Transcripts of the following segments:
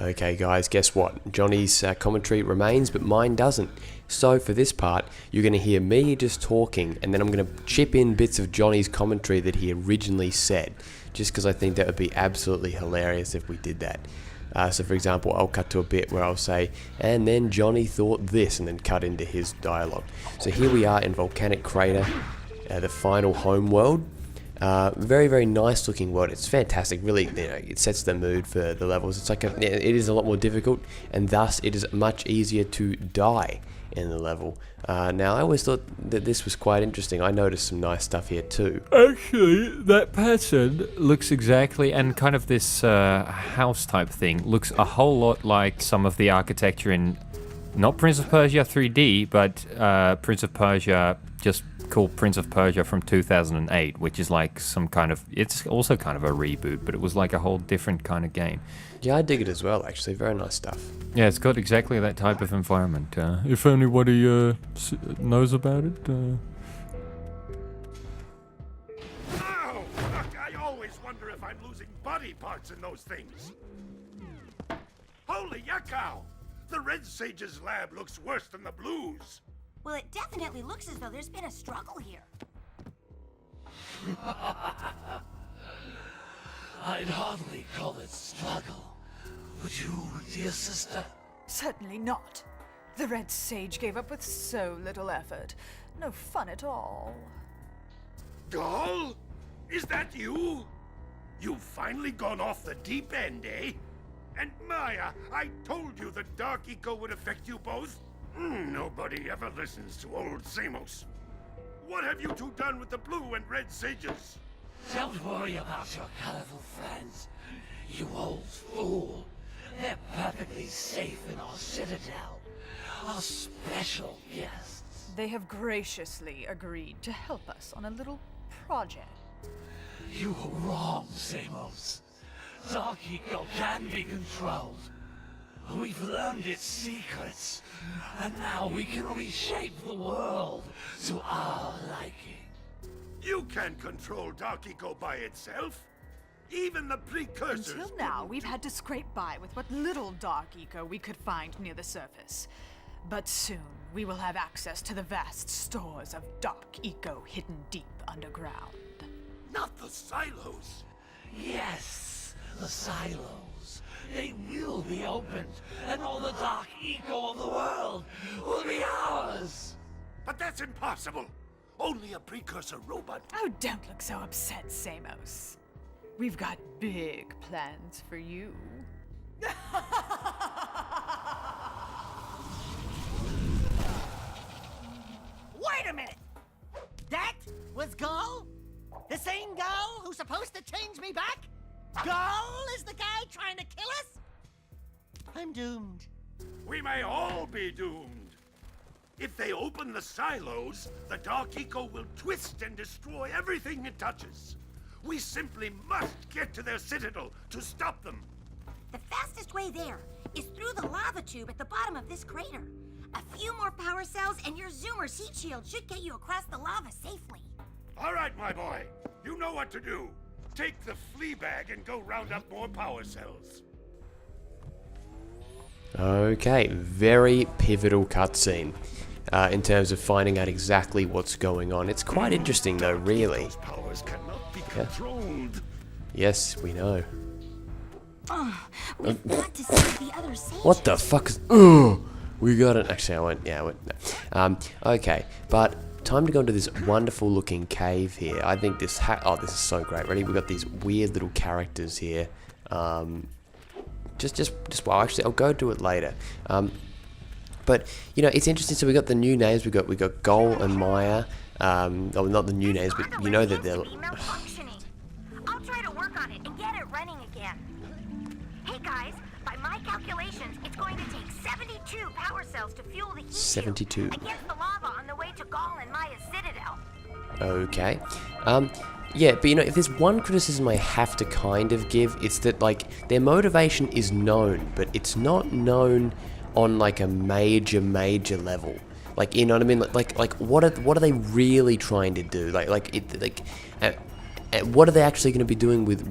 Okay guys, guess what? Johnny's commentary remains, but mine doesn't. So for this part, you're going to hear me just talking, and then I'm going to chip in bits of Johnny's commentary that he originally said, just because I think that would be absolutely hilarious if we did that. So for example, I'll cut to a bit where I'll say, and then Johnny thought this, and then cut into his dialogue. So here we are in Volcanic Crater, the final home world. Very, very nice looking world. It's fantastic. Really, it sets the mood for the levels. It's like it is a lot more difficult, and thus it is much easier to die in the level. Now, I always thought that this was quite interesting. I noticed some nice stuff here too. Actually, that pattern looks exactly, and kind of this house type thing looks a whole lot like some of the architecture in, not Prince of Persia 3D, but Prince of Persia, just called Prince of Persia from 2008, which is like some kind of, it's also kind of a reboot, but it was like a whole different kind of game. Yeah, I dig it as well, actually. Very nice stuff. Yeah, it's got exactly that type of environment. If anybody knows about it. Ow! I always wonder if I'm losing body parts in those things. Holy yakkow! The Red Sage's lab looks worse than the Blues. Well, it definitely looks as though there's been a struggle here. I'd hardly call it struggle. Would you, dear sister? Certainly not. The Red Sage gave up with so little effort. No fun at all. Gol? Is that you? You've finally gone off the deep end, eh? And Maia, I told you the Dark Eco would affect you both. Nobody ever listens to old Samos. What have you two done with the Blue and Red Sages? Don't worry about your colorful friends, you old fool. They're perfectly safe in our citadel. Our special guests. They have graciously agreed to help us on a little project. You were wrong, Samos. Dark Eco can be controlled. We've learned its secrets, and now we can reshape the world to our liking. You can't control Dark Eco by itself. Even the Precursors. Until now, we've had to scrape by with what little Dark Eco we could find near the surface. But soon, we will have access to the vast stores of Dark Eco hidden deep underground. Not the silos. Yes, the silos. They will be opened, and all the Dark Eco of the world will be ours. But that's impossible. Only a Precursor robot. Oh, don't look so upset, Samos. We've got big plans for you. Wait a minute! That was Gol? The same Gol who's supposed to change me back? Gol is the guy trying to kill us? I'm doomed. We may all be doomed. If they open the silos, the Dark Eco will twist and destroy everything it touches. We simply must get to their citadel to stop them. The fastest way there is through the lava tube at the bottom of this crater. A few more power cells and your Zoomer's heat shield should get you across the lava safely. All right, my boy. You know what to do. Take the flea bag and go round up more power cells. Okay, very pivotal cutscene in terms of finding out exactly what's going on. It's quite interesting though, really. Those powers cannot be controlled. Yes, we know. Oh, we've got to see the other sages. What the fuck is... Ugh! We got it. Actually, I went... Yeah, I went... No. Okay, but time to go into this wonderful looking cave here. I think this... Oh, this is so great. Ready? We've got these weird little characters here. Just well, actually, I'll go do it later. But, you know, it's interesting. So we got the new names. We got Gol and Maia. Oh, not the new names, but you know that they're... malfunctioning. I'll try to work on it and get it running again. Hey guys, by my calculations, it's going to take 72 power cells to fuel the heat 72. shield against the lava on the way to Gol and Maia's citadel. Okay. Yeah, but you know, if there's one criticism I have to kind of give, it's that, like, their motivation is known, but it's not known on, like, a major level. Like, you know what I mean? Like, what are they really trying to do? what are they actually going to be doing with?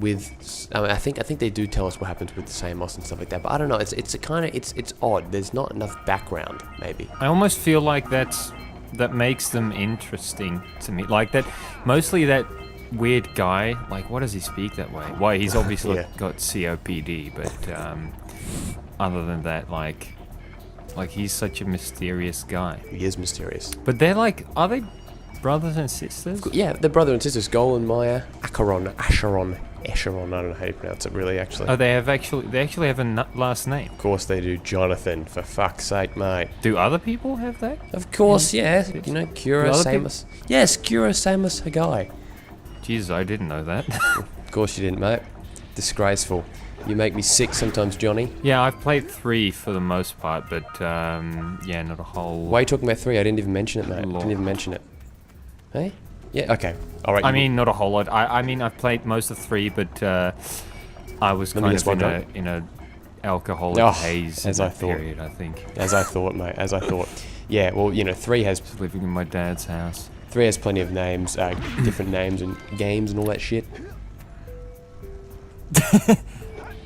I mean, I think they do tell us what happens with the Samos and stuff like that. But I don't know. It's odd. There's not enough background. Maybe. I almost feel like that makes them interesting to me. Like that, mostly that weird guy. Like, why does he speak that way? Why he's obviously Yeah. got COPD, but other than that, like he's such a mysterious guy. He is mysterious. But they're like, are they brothers and sisters? Yeah, they're brother and sisters. Gol and Maia, Acheron. I don't know how you pronounce it really. Actually. Oh, they actually have a last name. Of course they do. Jonathan, for fuck's sake, mate. Do other people have that? Of course, yeah. You know, Cura, other Samos. Yes, Cura, Samos, a guy. Jesus, I didn't know that. Of course you didn't, mate. Disgraceful. You make me sick sometimes, Johnny. Yeah, I've played 3 for the most part, but yeah, not a whole. Why are you talking about 3? I didn't even mention it, mate. Lord. Didn't even mention it. Hey? Yeah, okay. Alright. I mean, not a whole lot. I mean, I've played most of 3, but I was kind of in a alcoholic haze as in I that thought. period, I think. As I thought, mate. As I thought. Yeah, well, you know, 3 has Living in my dad's house. 3 has plenty of names, different names and games and all that shit.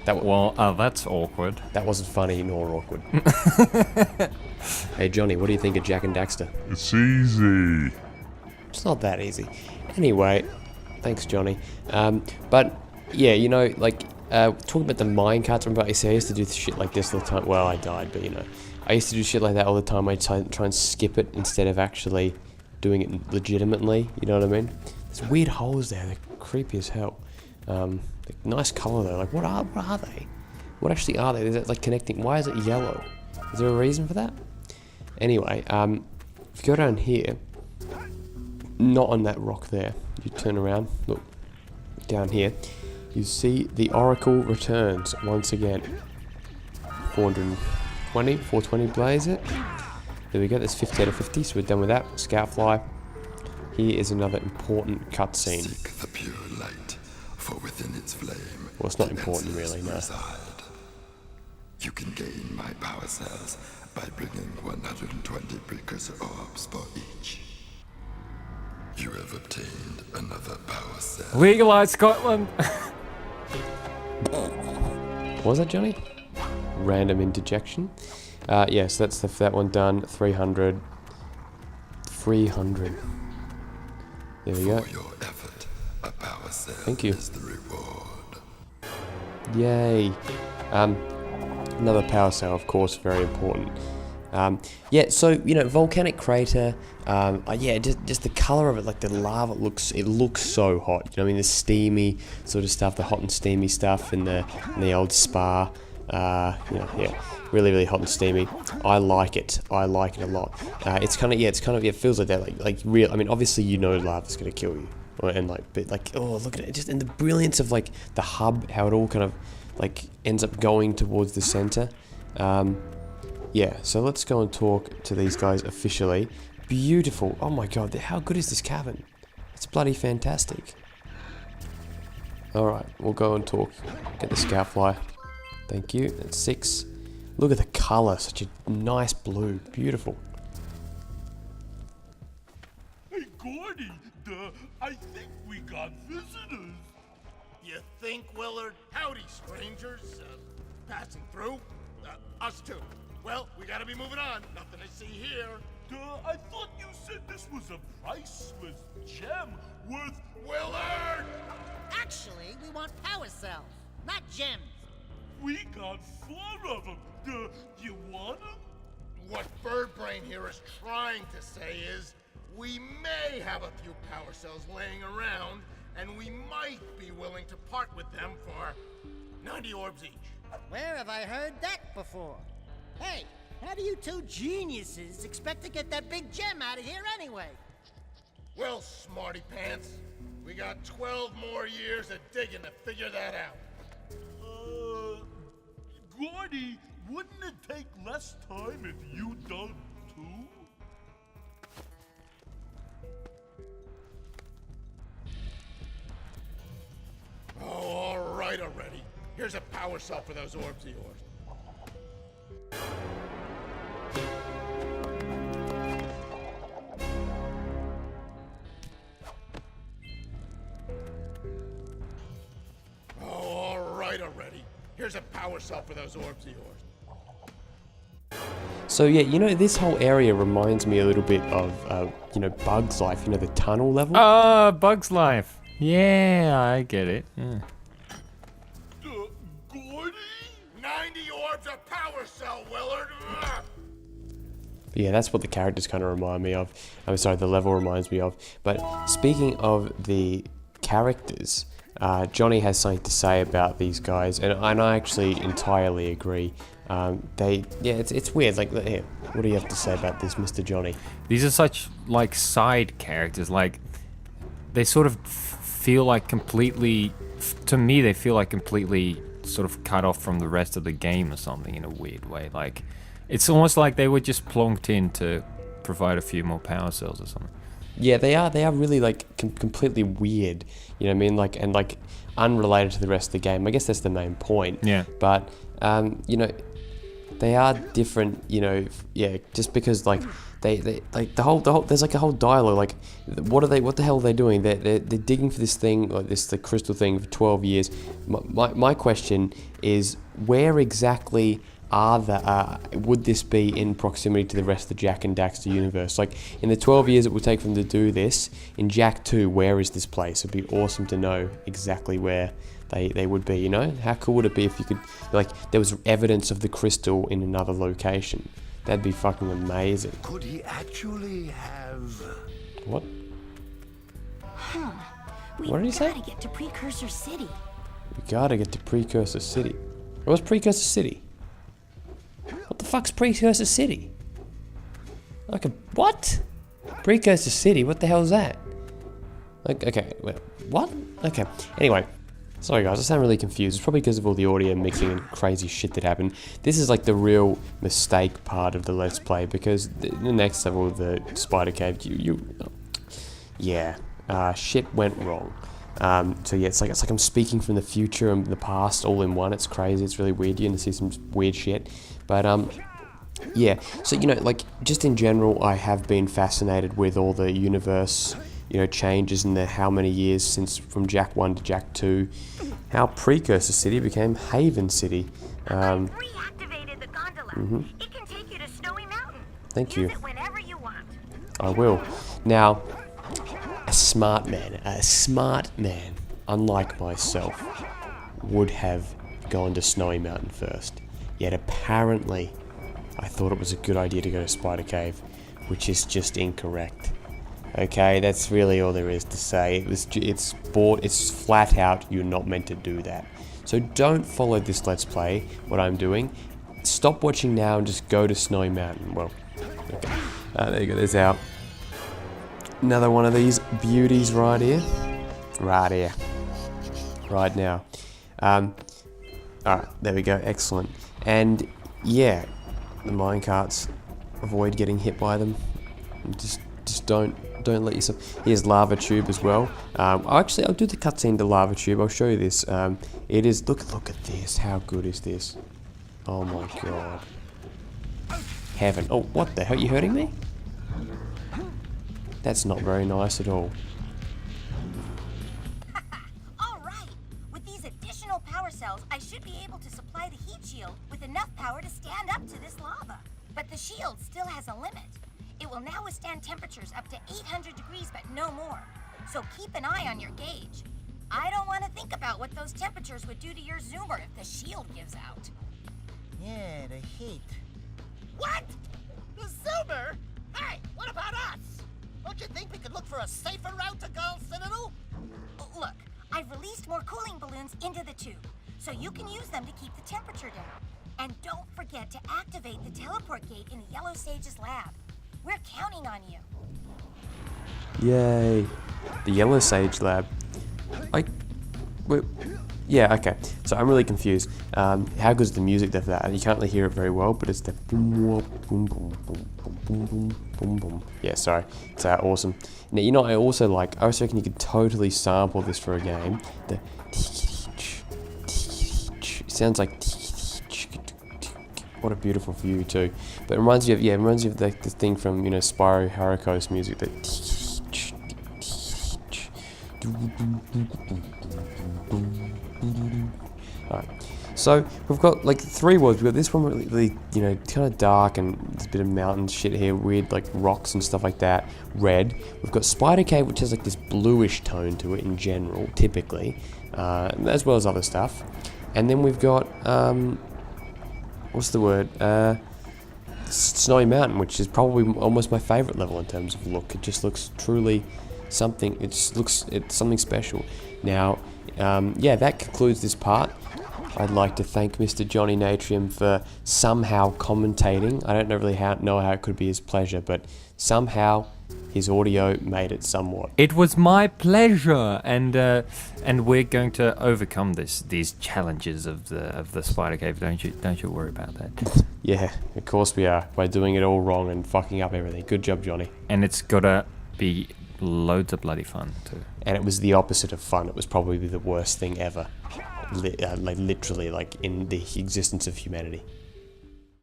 Well, that's awkward. That wasn't funny nor awkward. Hey, Johnny, what do you think of Jak and Daxter? It's easy. It's not that easy. Anyway, thanks, Johnny. But, yeah, you know, like, talking about the minecarts, remember I used to do shit like this all the time. Well, I died, but, you know. I used to do shit like that all the time. I'd try and skip it instead of actually doing it legitimately. You know what I mean? There's weird holes there. They're creepy as hell. Nice colour though. Like, what are they? What actually are they? Is it like connecting? Why is it yellow? Is there a reason for that? Anyway, if you go down here, not on that rock there. You turn around, look down here. You see the Oracle returns once again. 420 blaze it. There we go. That's 50 out of 50. So we're done with that. Scoutfly. Here is another important cutscene. Seek the pure light, for within its flame. Well, it's not the important, answers really, no. reside. You can gain my power cells by bringing 120 precursor orbs for each. You have obtained another power cell. Legalize Scotland! What was that, Johnny? Random interjection. Yes, that's that one done. 300. 300. There we go. For your effort, a power cell Thank you. is the reward. Yay. Another power cell, of course, very important. Yeah, so, you know, Volcanic Crater, yeah, just the colour of it, like the lava, it looks so hot. You know what I mean? The steamy sort of stuff, the hot and steamy stuff in the old spa. You know, yeah, really hot and steamy. I like it a lot. It's kind of, it feels like that, like real. I mean, obviously you know lava's gonna kill you, and but oh, look at it, just and the brilliance of like the hub, how it all kind of like ends up going towards the center. Yeah, so let's go and talk to these guys officially. Beautiful. Oh my god, how good is this cabin? It's bloody fantastic. Alright, we'll go and talk. Get the Scoutfly. Thank you. That's 6. Look at the colour, such a nice blue. Beautiful. Hey, Gordy, I think we got visitors. You think, Willard? Howdy, strangers. Passing through? Us too. Well, we gotta be moving on. Nothing to see here. I thought you said this was a priceless gem worth... Willard! Actually, we want power cells, not gems. We got 4 of them. You want them? What Birdbrain here is trying to say is, we may have a few power cells laying around, and we might be willing to part with them for 90 orbs each. Where have I heard that before? Hey, how do you two geniuses expect to get that big gem out of here anyway? Well, smarty pants, we got 12 more years of digging to figure that out. Gordy, wouldn't it take less time if you dug too? Oh, all right already. Here's a power cell for those orbs of yours. power cell for those orbs of yours. So yeah, you know, this whole area reminds me a little bit of, you know, Bug's Life, you know, the tunnel level. Oh, Bug's Life. Yeah, I get it. Yeah. Gordy? 90 orbs of power cell, Willard. But yeah, that's what the characters kind of remind me of. I'm sorry, the level reminds me of. But speaking of the characters, Johnny has something to say about these guys, and I actually entirely agree. It's weird. Like, here, what do you have to say about this, Mr. Johnny? These are such, like, side characters. Like, they sort of feel like completely, to me, they feel like completely sort of cut off from the rest of the game or something in a weird way. Like, it's almost like they were just plonked in to provide a few more power cells or something. Yeah, they are really, like, completely weird. You know what I mean? Like, and, like, unrelated to the rest of the game. I guess that's the main point. Yeah. But, you know, they are different, you know, yeah, just because, like, they like the whole there's like a whole dialogue, like, what the hell are they doing? They're digging for this thing, like the crystal thing, for 12 years. My question is, where exactly would this be in proximity to the rest of the Jak and Daxter universe? Like, in the 12 years it would take for them to do this, in Jak 2, where is this place? It'd be awesome to know exactly where they would be, you know? How cool would it be if you could, like, there was evidence of the crystal in another location? That'd be fucking amazing. Could he actually have... What? Huh. What did he say? We gotta get to Precursor City. We gotta get to Precursor City. What's Precursor City? What the fuck's Precursor City? Like, what? Precursor City? What the hell is that? Like, okay, well, what? Okay, anyway. Sorry guys, I sound really confused. It's probably because of all the audio mixing and crazy shit that happened. This is like the real mistake part of the Let's Play, because the next level of the Spider Cave, shit went wrong. So yeah, it's like I'm speaking from the future and the past all in one. It's crazy. It's really weird. You're gonna see some weird shit. But yeah. So, you know, like, just in general, I have been fascinated with all the universe, you know, changes in the how many years since from Jak 1 to Jak 2, how Precursor City became Haven City. I've reactivated the gondola. It can take you to Snowy Mountain. Thank you. Use it whenever you want. I will. Now, a smart man, unlike myself, would have gone to Snowy Mountain first. Yet apparently, I thought it was a good idea to go to Spider Cave, which is just incorrect. Okay, that's really all there is to say. It's flat out, you're not meant to do that. So don't follow this Let's Play, what I'm doing. Stop watching now and just go to Snowy Mountain. Well, okay. There you go, there's our... Another one of these beauties right here. Right here. Right now. Alright, there we go, excellent. And, yeah, the minecarts, avoid getting hit by them. Just don't let yourself... Here's Lava Tube as well. I'll do the cutscene to Lava Tube. I'll show you this. It is... Look at this. How good is this? Oh my god. Heaven. Oh, what the hell? Are you hurting me? That's not very nice at all. All right. With these additional power cells, I should be able to supply the heat shield with enough power to stand up to this lava. But the shield still has a limit. It will now withstand temperatures up to 800 degrees, but no more. So keep an eye on your gauge. I don't want to think about what those temperatures would do to your zoomer if the shield gives out. Yeah, the heat. What? The Zoomer? Hey, what about us? Don't you think we could look for a safer route to Gol Citadel? Look, I've released more cooling balloons into the tube, so you can use them to keep the temperature down. And don't forget to activate the teleport gate in the Yellow Sage's lab. We're counting on you. Yay. The Yellow Sage lab. Yeah, okay. So I'm really confused. How good is the music for that? You can't really hear it very well, but it's the boom, boom, boom, boom, boom, boom, boom, boom. Yeah, sorry. It's awesome. Now, you know, I also reckon you could totally sample this for a game. The... It sounds like... What a beautiful view too. But it reminds you of the thing from, you know, Spyro Harako's music. That... Alright. So we've got like 3 worlds. We've got this one really, you know, kind of dark, and there's a bit of mountain shit here, weird like rocks and stuff like that. Red. We've got Spider Cave, which has like this bluish tone to it in general, typically, as well as other stuff. And then we've got what's the word? Snowy Mountain, which is probably almost my favorite level in terms of look. It just looks truly something. It's something special. Now, yeah, that concludes this part. I'd like to thank Mr. Johnny Natrium for somehow commentating. I don't really know how it could be his pleasure, but somehow his audio made it somewhat. It was my pleasure, and we're going to overcome these challenges of the Spider Cave. Don't you worry about that. Yeah, of course we are. We're doing it all wrong and fucking up everything. Good job, Johnny. And it's gotta be loads of bloody fun too. And it was the opposite of fun. It was probably the worst thing ever. Like literally, like in the existence of humanity.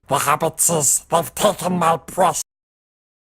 The habit says they've taken my precious.